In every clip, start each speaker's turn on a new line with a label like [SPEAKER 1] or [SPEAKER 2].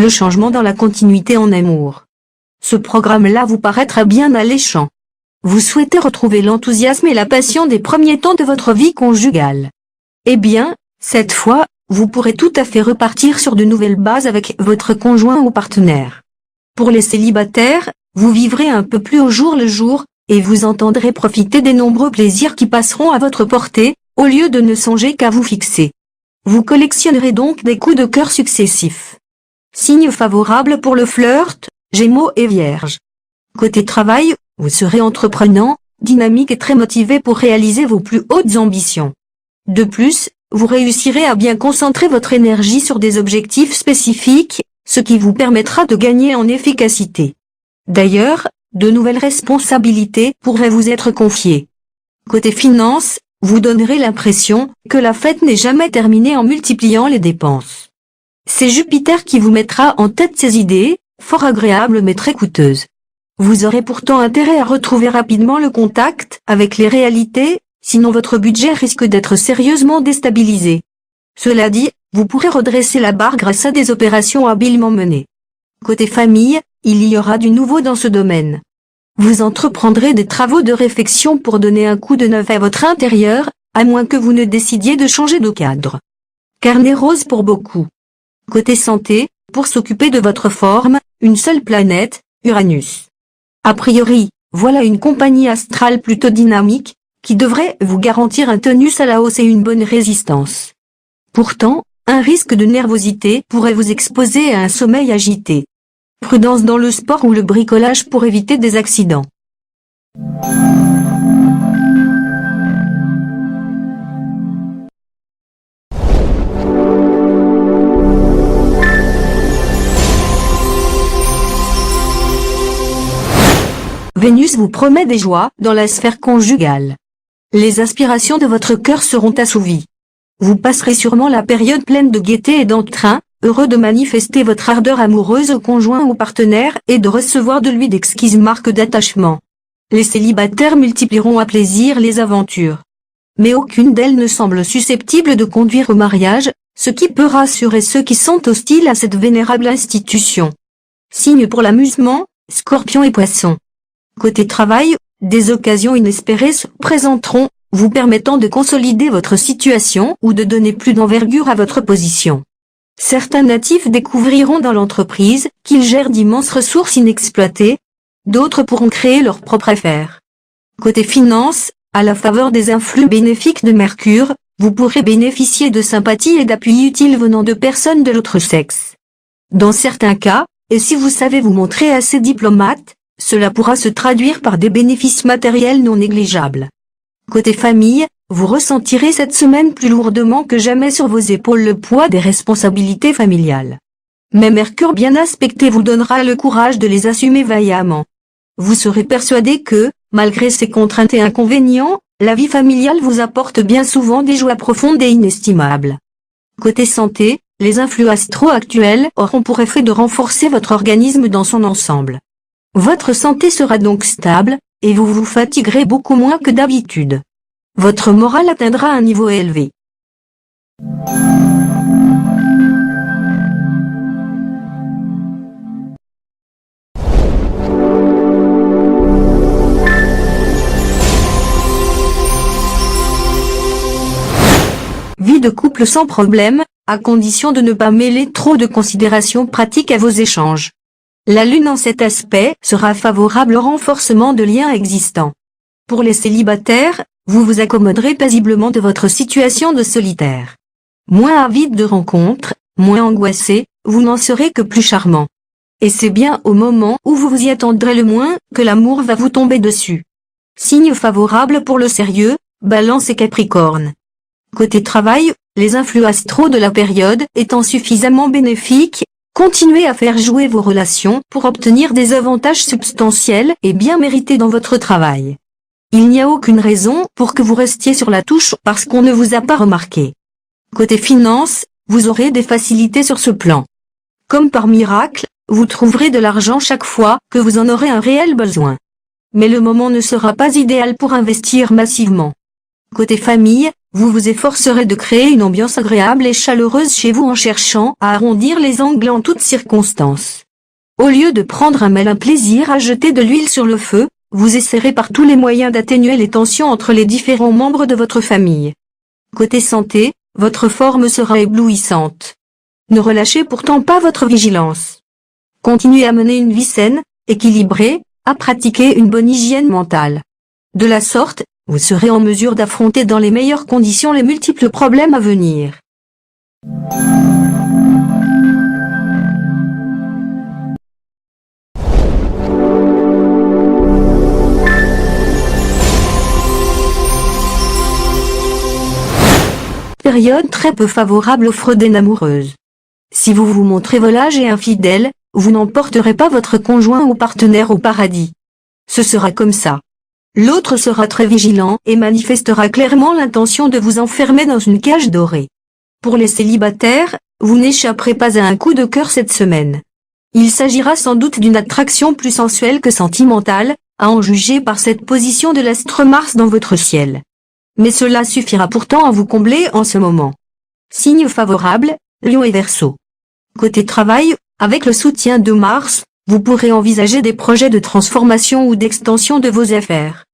[SPEAKER 1] le changement dans la continuité en amour. Ce programme-là vous paraîtra bien alléchant. Vous souhaitez retrouver l'enthousiasme et la passion des premiers temps de votre vie conjugale. Eh bien, cette fois, vous pourrez tout à fait repartir sur de nouvelles bases avec votre conjoint ou partenaire. Pour les célibataires, vous vivrez un peu plus au jour le jour, et vous entendrez profiter des nombreux plaisirs qui passeront à votre portée, au lieu de ne songer qu'à vous fixer. Vous collectionnerez donc des coups de cœur successifs. Signe favorable pour le flirt, Gémeaux et Vierge. Côté travail, vous serez entreprenant, dynamique et très motivé pour réaliser vos plus hautes ambitions. De plus, vous réussirez à bien concentrer votre énergie sur des objectifs spécifiques, ce qui vous permettra de gagner en efficacité. D'ailleurs, de nouvelles responsabilités pourraient vous être confiées. Côté finances, vous donnerez l'impression que la fête n'est jamais terminée en multipliant les dépenses. C'est Jupiter qui vous mettra en tête ces idées, fort agréables mais très coûteuses. Vous aurez pourtant intérêt à retrouver rapidement le contact avec les réalités, sinon votre budget risque d'être sérieusement déstabilisé. Cela dit, vous pourrez redresser la barre grâce à des opérations habilement menées. Côté famille, il y aura du nouveau dans ce domaine. Vous entreprendrez des travaux de réfection pour donner un coup de neuf à votre intérieur, à moins que vous ne décidiez de changer de cadre. Carnet rose pour beaucoup. Côté santé, pour s'occuper de votre forme, une seule planète, Uranus. A priori, voilà une compagnie astrale plutôt dynamique, qui devrait vous garantir un tonus à la hausse et une bonne résistance. Pourtant, un risque de nervosité pourrait vous exposer à un sommeil agité. Prudence dans le sport ou le bricolage pour éviter des accidents. Vénus vous promet des joies dans la sphère conjugale. Les aspirations de votre cœur seront assouvies. Vous passerez sûrement la période pleine de gaieté et d'entrain, heureux de manifester votre ardeur amoureuse au conjoint ou partenaire et de recevoir de lui d'exquises marques d'attachement. Les célibataires multiplieront à plaisir les aventures. Mais aucune d'elles ne semble susceptible de conduire au mariage, ce qui peut rassurer ceux qui sont hostiles à cette vénérable institution. Signe pour l'amusement, Scorpion et Poisson. Côté travail, des occasions inespérées se présenteront, vous permettant de consolider votre situation ou de donner plus d'envergure à votre position. Certains natifs découvriront dans l'entreprise qu'ils gèrent d'immenses ressources inexploitées, d'autres pourront créer leur propre affaire. Côté finances, à la faveur des influx bénéfiques de Mercure, vous pourrez bénéficier de sympathie et d'appui utiles venant de personnes de l'autre sexe. Dans certains cas, et si vous savez vous montrer assez diplomate, cela pourra se traduire par des bénéfices matériels non négligeables. Côté famille, vous ressentirez cette semaine plus lourdement que jamais sur vos épaules le poids des responsabilités familiales. Mais Mercure bien aspecté vous donnera le courage de les assumer vaillamment. Vous serez persuadé que, malgré ses contraintes et inconvénients, la vie familiale vous apporte bien souvent des joies profondes et inestimables. Côté santé, les influx astraux actuels auront pour effet de renforcer votre organisme dans son ensemble. Votre santé sera donc stable, et vous vous fatiguerez beaucoup moins que d'habitude. Votre morale atteindra un niveau élevé. Vie de couple sans problème, à condition de ne pas mêler trop de considérations pratiques à vos échanges. La Lune en cet aspect sera favorable au renforcement de liens existants. Pour les célibataires, vous vous accommoderez paisiblement de votre situation de solitaire. Moins avide de rencontres, moins angoissé, vous n'en serez que plus charmant. Et c'est bien au moment où vous vous y attendrez le moins que l'amour va vous tomber dessus. Signe favorable pour le sérieux, Balance et Capricorne. Côté travail, les influx astraux de la période étant suffisamment bénéfiques, continuez à faire jouer vos relations pour obtenir des avantages substantiels et bien mérités dans votre travail. Il n'y a aucune raison pour que vous restiez sur la touche parce qu'on ne vous a pas remarqué. Côté finances, vous aurez des facilités sur ce plan. Comme par miracle, vous trouverez de l'argent chaque fois que vous en aurez un réel besoin. Mais le moment ne sera pas idéal pour investir massivement. Côté famille, vous vous efforcerez de créer une ambiance agréable et chaleureuse chez vous en cherchant à arrondir les angles en toutes circonstances. Au lieu de prendre un malin plaisir à jeter de l'huile sur le feu, vous essaierez par tous les moyens d'atténuer les tensions entre les différents membres de votre famille. Côté santé, votre forme sera éblouissante. Ne relâchez pourtant pas votre vigilance. Continuez à mener une vie saine, équilibrée, à pratiquer une bonne hygiène mentale. De la sorte, vous serez en mesure d'affronter dans les meilleures conditions les multiples problèmes à venir. Période très peu favorable aux fraudes amoureuses. Si vous vous montrez volage et infidèle, vous n'emporterez pas votre conjoint ou partenaire au paradis. Ce sera comme ça. L'autre sera très vigilant et manifestera clairement l'intention de vous enfermer dans une cage dorée. Pour les célibataires, vous n'échapperez pas à un coup de cœur cette semaine. Il s'agira sans doute d'une attraction plus sensuelle que sentimentale, à en juger par cette position de l'astre Mars dans votre ciel. Mais cela suffira pourtant à vous combler en ce moment. Signe favorable, Lion et Verseau. Côté travail, avec le soutien de Mars, vous pourrez envisager des projets de transformation ou d'extension de vos affaires.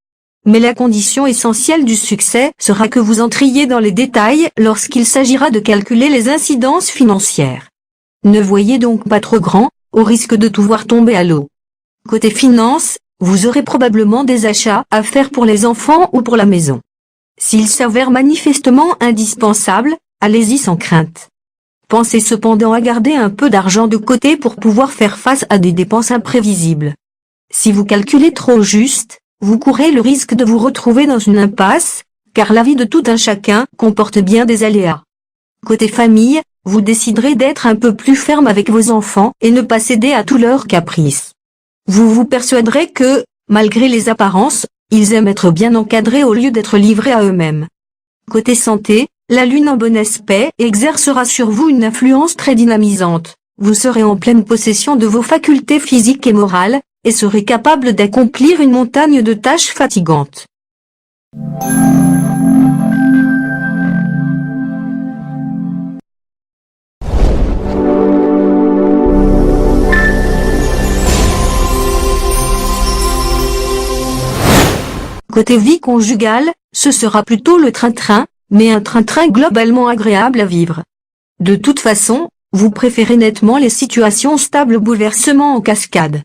[SPEAKER 1] Mais la condition essentielle du succès sera que vous entriez dans les détails lorsqu'il s'agira de calculer les incidences financières. Ne voyez donc pas trop grand, au risque de tout voir tomber à l'eau. Côté finances, vous aurez probablement des achats à faire pour les enfants ou pour la maison. S'ils s'avèrent manifestement indispensables, allez-y sans crainte. Pensez cependant à garder un peu d'argent de côté pour pouvoir faire face à des dépenses imprévisibles. Si vous calculez trop juste, vous courez le risque de vous retrouver dans une impasse, car la vie de tout un chacun comporte bien des aléas. Côté famille, vous déciderez d'être un peu plus ferme avec vos enfants et ne pas céder à tous leurs caprices. Vous vous persuaderez que, malgré les apparences, ils aiment être bien encadrés au lieu d'être livrés à eux-mêmes. Côté santé, la lune en bon aspect exercera sur vous une influence très dynamisante. Vous serez en pleine possession de vos facultés physiques et morales, et serez capable d'accomplir une montagne de tâches fatigantes. Côté vie conjugale, ce sera plutôt le train-train, mais un train-train globalement agréable à vivre. De toute façon, vous préférez nettement les situations stables aux bouleversements en cascade.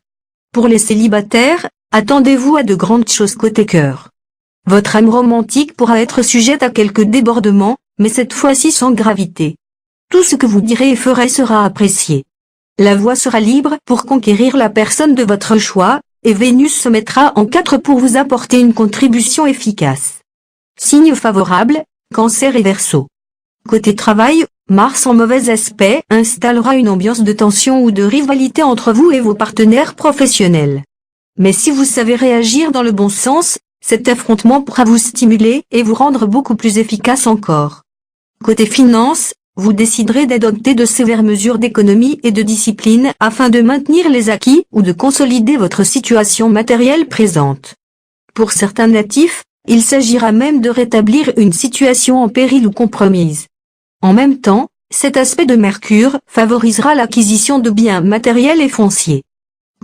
[SPEAKER 1] Pour les célibataires, attendez-vous à de grandes choses côté cœur. Votre âme romantique pourra être sujette à quelques débordements, mais cette fois-ci sans gravité. Tout ce que vous direz et ferez sera apprécié. La voie sera libre pour conquérir la personne de votre choix, et Vénus se mettra en 4 pour vous apporter une contribution efficace. Signe favorable, Cancer et Verseau. Côté travail, Mars en mauvais aspect installera une ambiance de tension ou de rivalité entre vous et vos partenaires professionnels. Mais si vous savez réagir dans le bon sens, cet affrontement pourra vous stimuler et vous rendre beaucoup plus efficace encore. Côté finances, vous déciderez d'adopter de sévères mesures d'économie et de discipline afin de maintenir les acquis ou de consolider votre situation matérielle présente. Pour certains natifs, il s'agira même de rétablir une situation en péril ou compromise. En même temps, cet aspect de Mercure favorisera l'acquisition de biens matériels et fonciers.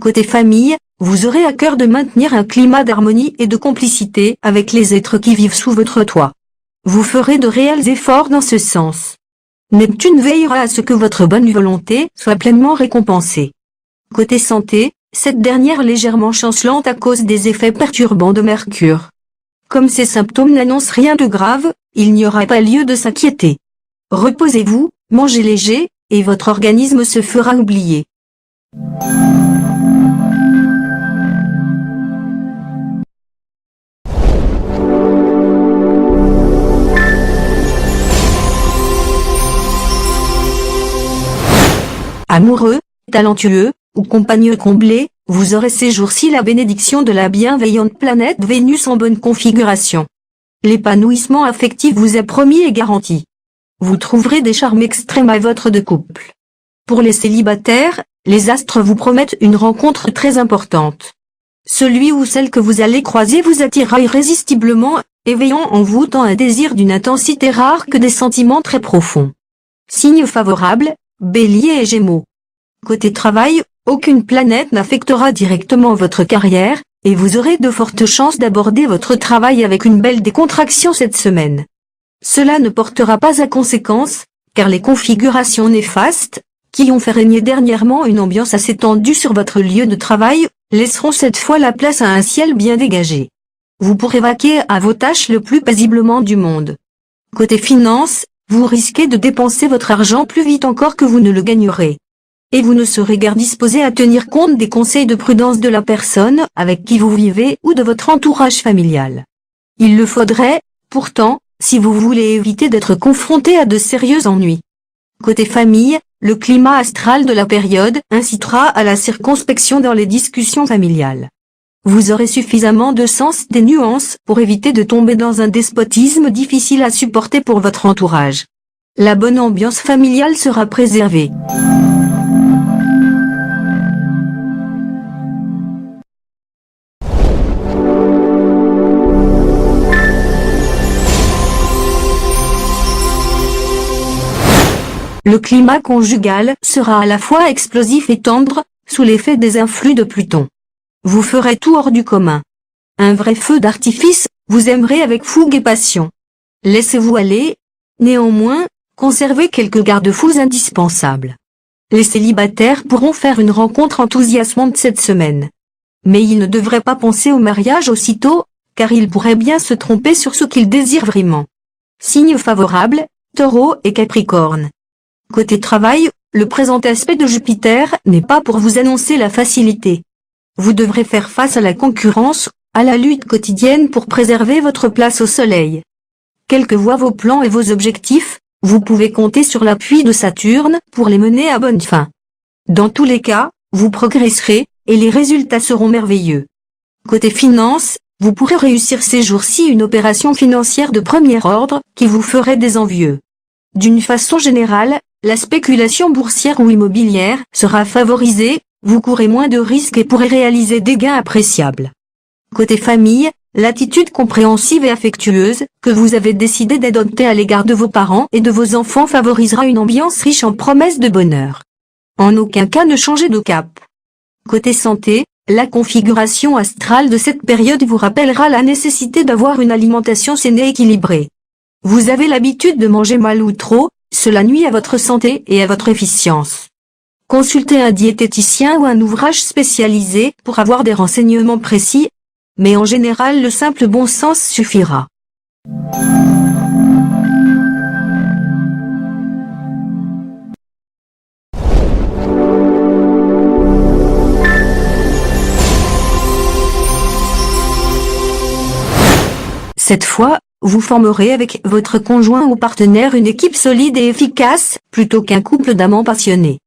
[SPEAKER 1] Côté famille, vous aurez à cœur de maintenir un climat d'harmonie et de complicité avec les êtres qui vivent sous votre toit. Vous ferez de réels efforts dans ce sens. Neptune veillera à ce que votre bonne volonté soit pleinement récompensée. Côté santé, cette dernière légèrement chancelante à cause des effets perturbants de Mercure. Comme ces symptômes n'annoncent rien de grave, il n'y aura pas lieu de s'inquiéter. Reposez-vous, mangez léger, et votre organisme se fera oublier. Amoureux, talentueux, ou compagneux comblé, vous aurez ces jours-ci la bénédiction de la bienveillante planète Vénus en bonne configuration. L'épanouissement affectif vous est promis et garanti. Vous trouverez des charmes extrêmes à votre de couple. Pour les célibataires, les astres vous promettent une rencontre très importante. Celui ou celle que vous allez croiser vous attirera irrésistiblement, éveillant en vous tant un désir d'une intensité rare que des sentiments très profonds. Signe favorable, Bélier et Gémeaux. Côté travail, aucune planète n'affectera directement votre carrière, et vous aurez de fortes chances d'aborder votre travail avec une belle décontraction cette semaine. Cela ne portera pas à conséquence, car les configurations néfastes, qui ont fait régner dernièrement une ambiance assez tendue sur votre lieu de travail, laisseront cette fois la place à un ciel bien dégagé. Vous pourrez vaquer à vos tâches le plus paisiblement du monde. Côté finance, vous risquez de dépenser votre argent plus vite encore que vous ne le gagnerez. Et vous ne serez guère disposé à tenir compte des conseils de prudence de la personne avec qui vous vivez ou de votre entourage familial. Il le faudrait, pourtant, si vous voulez éviter d'être confronté à de sérieux ennuis. Côté famille, le climat astral de la période incitera à la circonspection dans les discussions familiales. Vous aurez suffisamment de sens des nuances pour éviter de tomber dans un despotisme difficile à supporter pour votre entourage. La bonne ambiance familiale sera préservée. Le climat conjugal sera à la fois explosif et tendre, sous l'effet des influx de Pluton. Vous ferez tout hors du commun. Un vrai feu d'artifice, vous aimerez avec fougue et passion. Laissez-vous aller. Néanmoins, conservez quelques garde-fous indispensables. Les célibataires pourront faire une rencontre enthousiasmante cette semaine. Mais ils ne devraient pas penser au mariage aussitôt, car ils pourraient bien se tromper sur ce qu'ils désirent vraiment. Signes favorables, Taureau et Capricorne. Côté travail, le présent aspect de Jupiter n'est pas pour vous annoncer la facilité. Vous devrez faire face à la concurrence, à la lutte quotidienne pour préserver votre place au soleil. Quels que voient vos plans et vos objectifs, vous pouvez compter sur l'appui de Saturne pour les mener à bonne fin. Dans tous les cas, vous progresserez, et les résultats seront merveilleux. Côté finance, vous pourrez réussir ces jours-ci une opération financière de premier ordre qui vous ferait des envieux. D'une façon générale, la spéculation boursière ou immobilière sera favorisée, vous courez moins de risques et pourrez réaliser des gains appréciables. Côté famille, l'attitude compréhensive et affectueuse que vous avez décidé d'adopter à l'égard de vos parents et de vos enfants favorisera une ambiance riche en promesses de bonheur. En aucun cas ne changez de cap. Côté santé, la configuration astrale de cette période vous rappellera la nécessité d'avoir une alimentation saine et équilibrée. Vous avez l'habitude de manger mal ou trop, cela nuit à votre santé et à votre efficience. Consultez un diététicien ou un ouvrage spécialisé pour avoir des renseignements précis, mais en général le simple bon sens suffira. Cette fois, vous formerez avec votre conjoint ou partenaire une équipe solide et efficace, plutôt qu'un couple d'amants passionnés.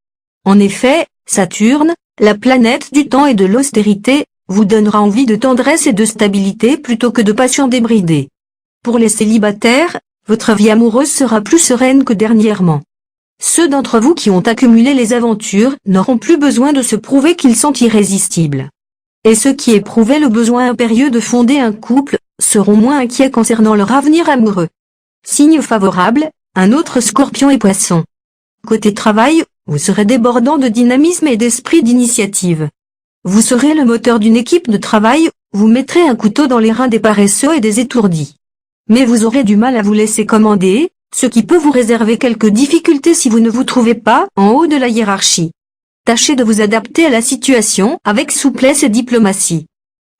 [SPEAKER 1] En effet, Saturne, la planète du temps et de l'austérité, vous donnera envie de tendresse et de stabilité plutôt que de passion débridée. Pour les célibataires, votre vie amoureuse sera plus sereine que dernièrement. Ceux d'entre vous qui ont accumulé les aventures n'auront plus besoin de se prouver qu'ils sont irrésistibles. Et ceux qui éprouvaient le besoin impérieux de fonder un couple, seront moins inquiets concernant leur avenir amoureux. Signe favorable, un autre Scorpion et Poisson. Côté travail, vous serez débordant de dynamisme et d'esprit d'initiative. Vous serez le moteur d'une équipe de travail, vous mettrez un couteau dans les reins des paresseux et des étourdis. Mais vous aurez du mal à vous laisser commander, ce qui peut vous réserver quelques difficultés si vous ne vous trouvez pas en haut de la hiérarchie. Tâchez de vous adapter à la situation avec souplesse et diplomatie.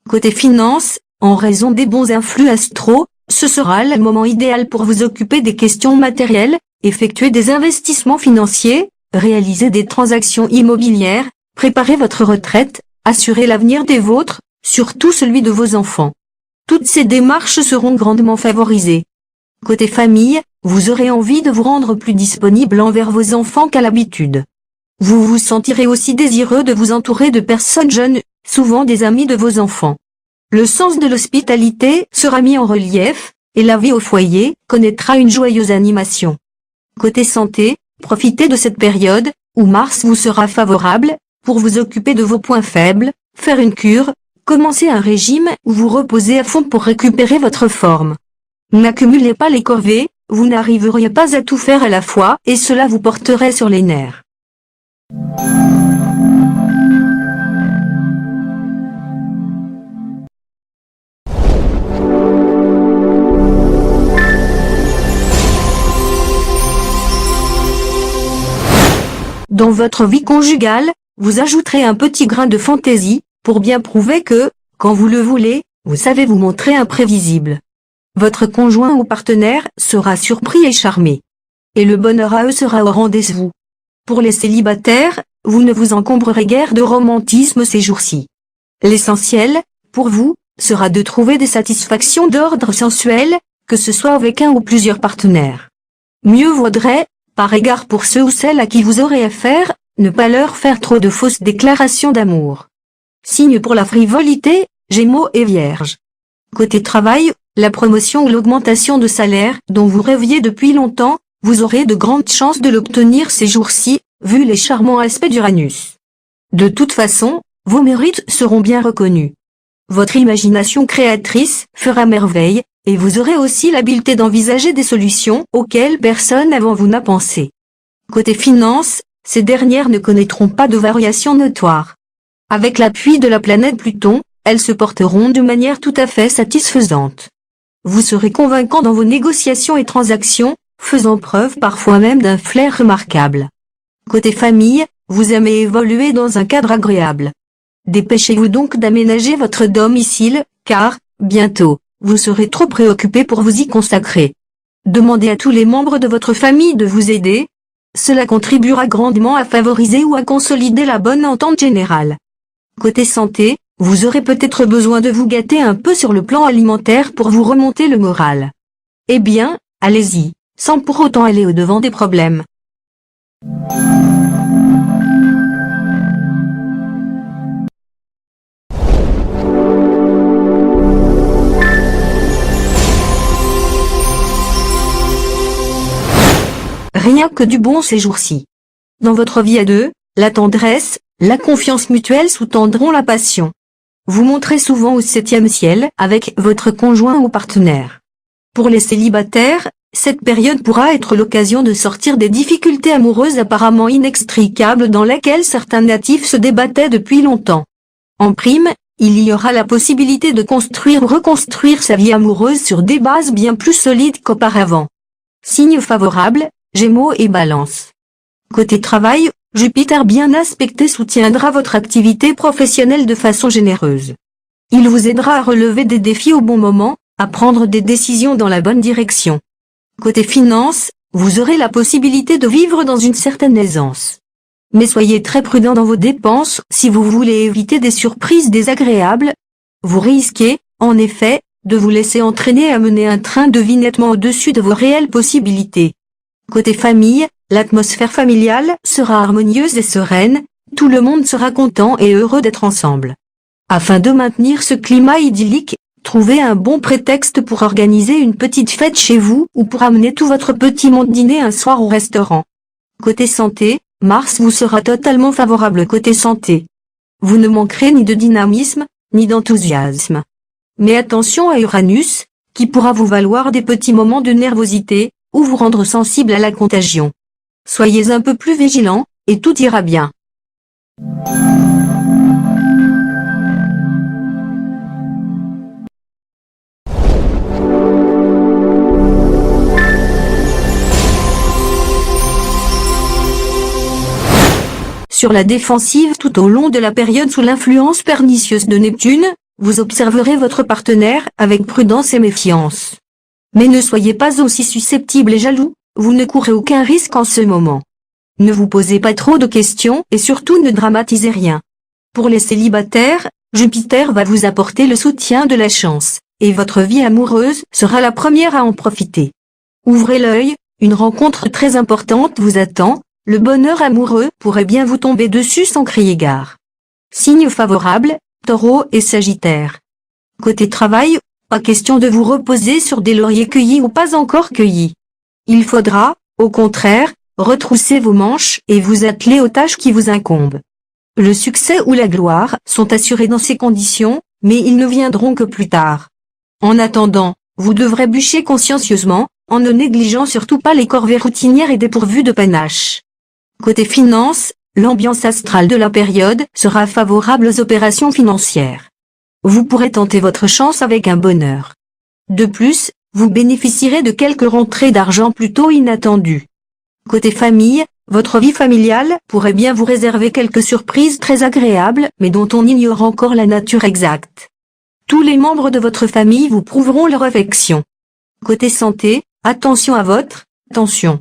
[SPEAKER 1] Côté finance, en raison des bons influx astraux, ce sera le moment idéal pour vous occuper des questions matérielles, effectuer des investissements financiers, réaliser des transactions immobilières, préparer votre retraite, assurer l'avenir des vôtres, surtout celui de vos enfants. Toutes ces démarches seront grandement favorisées. Côté famille, vous aurez envie de vous rendre plus disponible envers vos enfants qu'à l'habitude. Vous vous sentirez aussi désireux de vous entourer de personnes jeunes, souvent des amis de vos enfants. Le sens de l'hospitalité sera mis en relief, et la vie au foyer connaîtra une joyeuse animation. Côté santé, profitez de cette période, où Mars vous sera favorable, pour vous occuper de vos points faibles, faire une cure, commencer un régime ou vous reposer à fond pour récupérer votre forme. N'accumulez pas les corvées, vous n'arriveriez pas à tout faire à la fois et cela vous porterait sur les nerfs. Dans votre vie conjugale, vous ajouterez un petit grain de fantaisie, pour bien prouver que, quand vous le voulez, vous savez vous montrer imprévisible. Votre conjoint ou partenaire sera surpris et charmé. Et le bonheur à eux sera au rendez-vous. Pour les célibataires, vous ne vous encombrerez guère de romantisme ces jours-ci. L'essentiel, pour vous, sera de trouver des satisfactions d'ordre sensuel, que ce soit avec un ou plusieurs partenaires. Mieux vaudrait, par égard pour ceux ou celles à qui vous aurez affaire, ne pas leur faire trop de fausses déclarations d'amour. Signe pour la frivolité, Gémeaux et Vierge. Côté travail, la promotion ou l'augmentation de salaire dont vous rêviez depuis longtemps, vous aurez de grandes chances de l'obtenir ces jours-ci, vu les charmants aspects d'Uranus. De toute façon, vos mérites seront bien reconnus. Votre imagination créatrice fera merveille, et vous aurez aussi l'habileté d'envisager des solutions auxquelles personne avant vous n'a pensé. Côté finances, ces dernières ne connaîtront pas de variations notoires. Avec l'appui de la planète Pluton, elles se porteront de manière tout à fait satisfaisante. Vous serez convaincant dans vos négociations et transactions, faisant preuve parfois même d'un flair remarquable. Côté famille, vous aimez évoluer dans un cadre agréable. Dépêchez-vous donc d'aménager votre domicile, car, bientôt, vous serez trop préoccupé pour vous y consacrer. Demandez à tous les membres de votre famille de vous aider. Cela contribuera grandement à favoriser ou à consolider la bonne entente générale. Côté santé, vous aurez peut-être besoin de vous gâter un peu sur le plan alimentaire pour vous remonter le moral. Eh bien, allez-y, sans pour autant aller au-devant des problèmes. Rien que du bon ces jours-ci. Dans votre vie à deux, la tendresse, la confiance mutuelle sous-tendront la passion. Vous montrez souvent au 7e ciel avec votre conjoint ou partenaire. Pour les célibataires, cette période pourra être l'occasion de sortir des difficultés amoureuses apparemment inextricables dans lesquelles certains natifs se débattaient depuis longtemps. En prime, il y aura la possibilité de construire ou reconstruire sa vie amoureuse sur des bases bien plus solides qu'auparavant. Signe favorable, Gémeaux et Balance. Côté travail, Jupiter bien aspecté soutiendra votre activité professionnelle de façon généreuse. Il vous aidera à relever des défis au bon moment, à prendre des décisions dans la bonne direction. Côté finance, vous aurez la possibilité de vivre dans une certaine aisance. Mais soyez très prudent dans vos dépenses si vous voulez éviter des surprises désagréables. Vous risquez, en effet, de vous laisser entraîner à mener un train de vie nettement au-dessus de vos réelles possibilités. Côté famille, l'atmosphère familiale sera harmonieuse et sereine, tout le monde sera content et heureux d'être ensemble. Afin de maintenir ce climat idyllique, trouvez un bon prétexte pour organiser une petite fête chez vous ou pour amener tout votre petit monde dîner un soir au restaurant. Côté santé, Mars vous sera totalement favorable côté santé. Vous ne manquerez ni de dynamisme, ni d'enthousiasme. Mais attention à Uranus, qui pourra vous valoir des petits moments de nervosité, ou vous rendre sensible à la contagion. Soyez un peu plus vigilant, et tout ira bien. Sur la défensive tout au long de la période sous l'influence pernicieuse de Neptune, vous observerez votre partenaire avec prudence et méfiance. Mais ne soyez pas aussi susceptible et jaloux, vous ne courez aucun risque en ce moment. Ne vous posez pas trop de questions et surtout ne dramatisez rien. Pour les célibataires, Jupiter va vous apporter le soutien de la chance, et votre vie amoureuse sera la première à en profiter. Ouvrez l'œil, une rencontre très importante vous attend, le bonheur amoureux pourrait bien vous tomber dessus sans crier gare. Signe favorable, Taureau et Sagittaire. Côté travail, pas question de vous reposer sur des lauriers cueillis ou pas encore cueillis. Il faudra, au contraire, retrousser vos manches et vous atteler aux tâches qui vous incombent. Le succès ou la gloire sont assurés dans ces conditions, mais ils ne viendront que plus tard. En attendant, Vous devrez bûcher consciencieusement, en ne négligeant surtout pas les corvées routinières et dépourvues de panache. Côté finances, l'ambiance astrale de la période sera favorable aux opérations financières. Vous pourrez tenter votre chance avec un bonheur. De plus, vous bénéficierez de quelques rentrées d'argent plutôt inattendues. Côté famille, votre vie familiale pourrait bien vous réserver quelques surprises très agréables mais dont on ignore encore la nature exacte. Tous les membres de votre famille vous prouveront leur affection. Côté santé, attention à votre tension.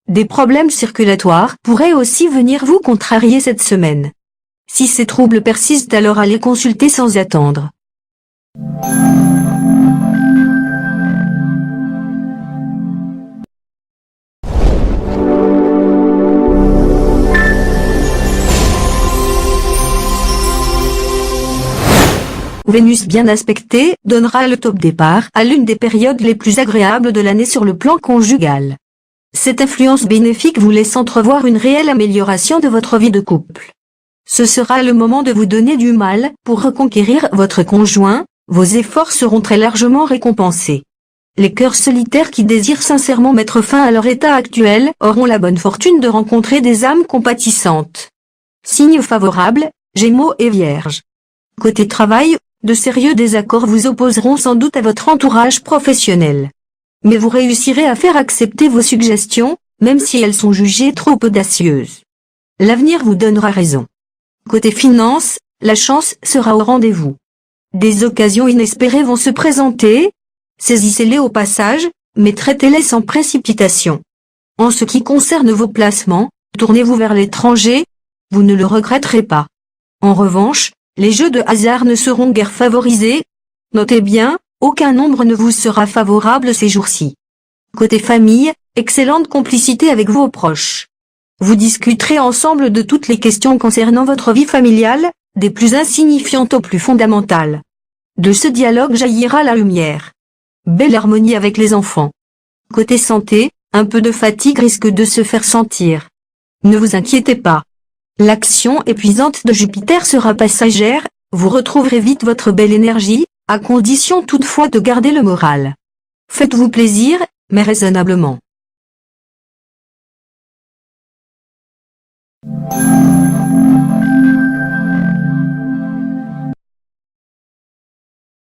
[SPEAKER 1] Des problèmes circulatoires pourraient aussi venir vous contrarier cette semaine. Si ces troubles persistent, alors allez consulter sans attendre. Vénus bien aspectée donnera le top départ à l'une des périodes les plus agréables de l'année sur le plan conjugal. Cette influence bénéfique vous laisse entrevoir une réelle amélioration de votre vie de couple. Ce sera le moment de vous donner du mal pour reconquérir votre conjoint, vos efforts seront très largement récompensés. Les cœurs solitaires qui désirent sincèrement mettre fin à leur état actuel auront la bonne fortune de rencontrer des âmes compatissantes. Signes favorables, Gémeaux et Vierges. Côté travail, de sérieux désaccords vous opposeront sans doute à votre entourage professionnel. Mais vous réussirez à faire accepter vos suggestions, même si elles sont jugées trop audacieuses. L'avenir vous donnera raison. Côté finances, la chance sera au rendez-vous. Des occasions inespérées vont se présenter. Saisissez-les au passage, mais traitez-les sans précipitation. En ce qui concerne vos placements, tournez-vous vers l'étranger. Vous ne le regretterez pas. En revanche, les jeux de hasard ne seront guère favorisés. Notez bien, aucun nombre ne vous sera favorable ces jours-ci. Côté famille, excellente complicité avec vos proches. Vous discuterez ensemble de toutes les questions concernant votre vie familiale, des plus insignifiantes aux plus fondamentales. De ce dialogue jaillira la lumière. Belle harmonie avec les enfants. Côté santé, un peu de fatigue risque de se faire sentir. Ne vous inquiétez pas. L'action épuisante de Jupiter sera passagère, vous retrouverez vite votre belle énergie, à condition toutefois de garder le moral. Faites-vous plaisir, mais raisonnablement.